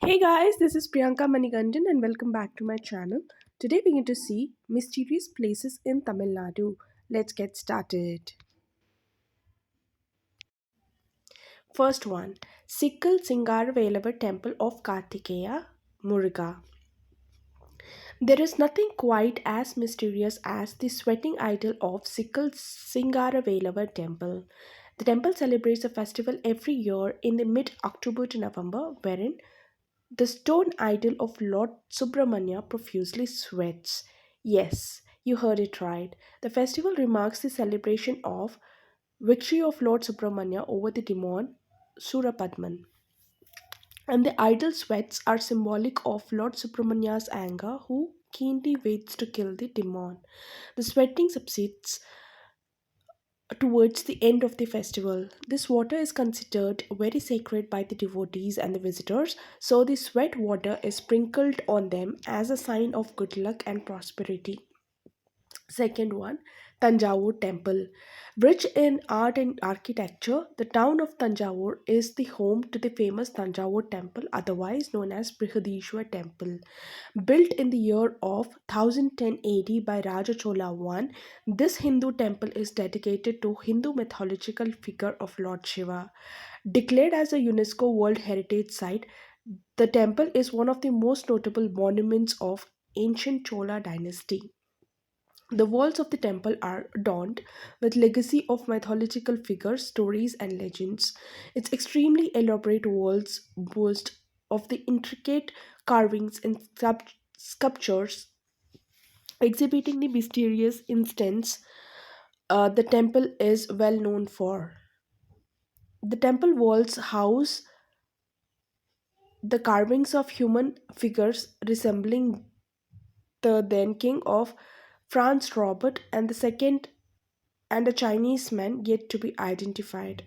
Hey guys, this is Priyanka Manigandan and welcome back to my channel. Today we're going to see mysterious places in Tamil Nadu. Let's get started. First one, Sikkal Singaravelavar Temple of Kartikeya, Muruga. There is nothing quite as mysterious as the sweating idol of Sikkal Singaravelavar Temple. The temple celebrates a festival every year in the mid October to November, wherein the stone idol of Lord Subramanya profusely sweats. Yes, you heard it right. The festival remarks the celebration of victory of Lord Subramanya over the demon Surapadman. And the idol sweats are symbolic of Lord Subramanya's anger, who keenly waits to kill the demon. The sweating subsides towards the end of the festival. This water is considered very sacred by the devotees and the visitors, so the sweat water is sprinkled on them as a sign of good luck and prosperity. Second one, Tanjavur Temple. Rich in art and architecture, the town of Tanjavur is the home to the famous Tanjavur Temple, otherwise known as Brihadishwar Temple. Built in the year of 1010 AD by Raja Chola I, this Hindu temple is dedicated to Hindu mythological figure of Lord Shiva. Declared as a UNESCO World Heritage Site, the temple is one of the most notable monuments of ancient Chola dynasty. The walls of the temple are adorned with legacy of mythological figures, stories, and legends. Its extremely elaborate walls boast of the intricate carvings and sculptures exhibiting the mysterious instance the temple is well known for. The temple walls house the carvings of human figures resembling the then king of France Robert and the second and a Chinese man yet to be identified.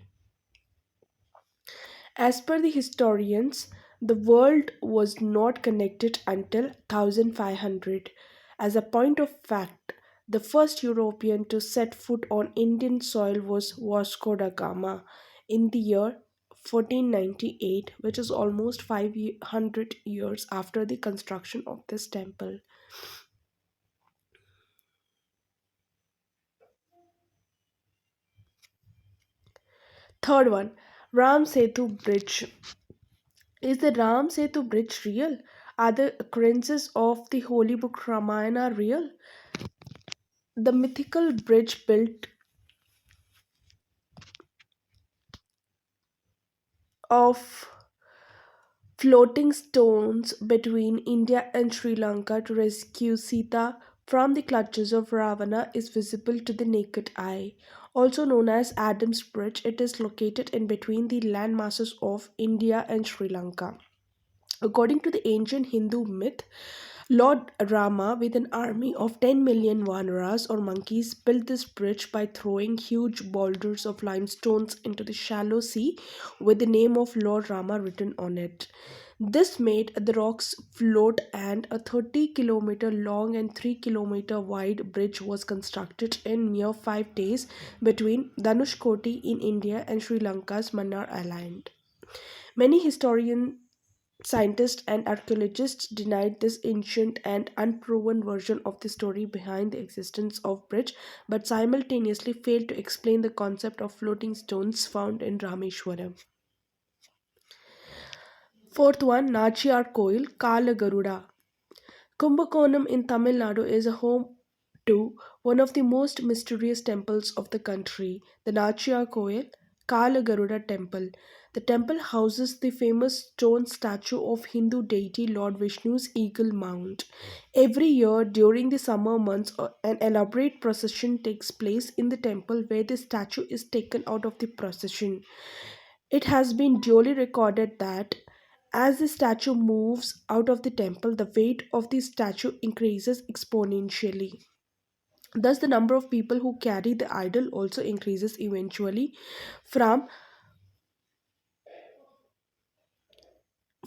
As per the historians, the world was not connected until 1500. As a point of fact, the first European to set foot on Indian soil was Vasco da Gama in the year 1498, which is almost 500 years after the construction of this temple. Third one, Ram Setu Bridge. Is the Ram Setu bridge real? Are the occurrences of the holy book Ramayana real? The mythical bridge built of floating stones between India and Sri Lanka to rescue Sita from the clutches of Ravana is visible to the naked eye. Also known as Adam's Bridge, it is located in between the landmasses of India and Sri Lanka. According to the ancient Hindu myth, Lord Rama, with an army of 10 million Vanaras or monkeys, built this bridge by throwing huge boulders of limestones into the shallow sea with the name of Lord Rama written on it. This made the rocks float, and a 30-kilometer long and 3-kilometer wide bridge was constructed in mere 5 days between Dhanushkoti in India and Sri Lanka's Mannar Island. Many historians, scientists, and archaeologists denied this ancient and unproven version of the story behind the existence of bridge, but simultaneously failed to explain the concept of floating stones found in Rameshwaram. Fourth one, Nachiyar Koil, Kala Garuda. Kumbakonam in Tamil Nadu is a home to one of the most mysterious temples of the country, the Nachiyar Koil Kala Garuda Temple. The temple houses the famous stone statue of Hindu deity Lord Vishnu's eagle mount. Every year during the summer months, an elaborate procession takes place in the temple where the statue is taken out of the procession. It has been duly recorded that as the statue moves out of the temple, the weight of the statue increases exponentially. Thus, the number of people who carry the idol also increases eventually from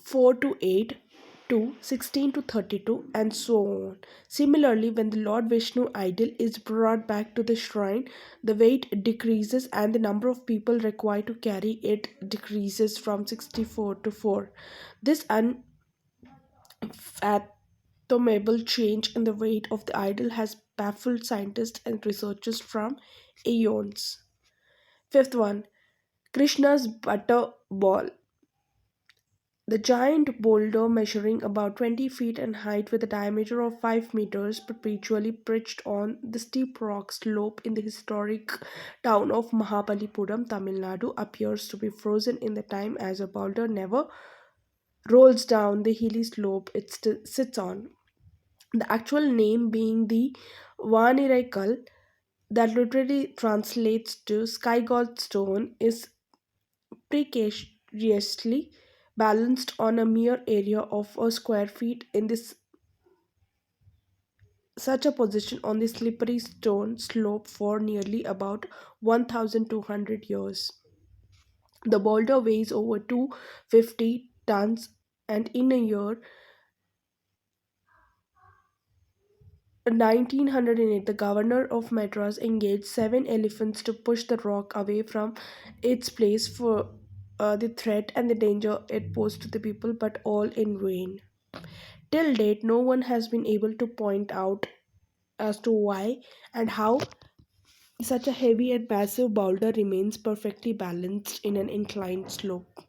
4 to 8 to 16 to 32 and so on. Similarly, when the Lord Vishnu idol is brought back to the shrine, the weight decreases and the number of people required to carry it decreases from 64 to 4. This Fathomable change in the weight of the idol has baffled scientists and researchers from aeons. Fifth one, Krishna's butter ball. The giant boulder, measuring about 20 feet in height with a diameter of 5 meters, perpetually perched on the steep rock slope in the historic town of Mahabalipuram, Tamil Nadu, appears to be frozen in the time as a boulder never rolls down the hilly slope it sits on. The actual name being the Vaniraikal, that literally translates to sky god stone, is precariously balanced on a mere area of a square feet in this such a position on the slippery stone slope for nearly about 1200 years. The boulder weighs over 250 tons, and in a year 1908, the governor of Madras engaged 7 elephants to push the rock away from its place for the threat and the danger it posed to the people, but all in vain. Till date, no one has been able to point out as to why and how such a heavy and massive boulder remains perfectly balanced in an inclined slope.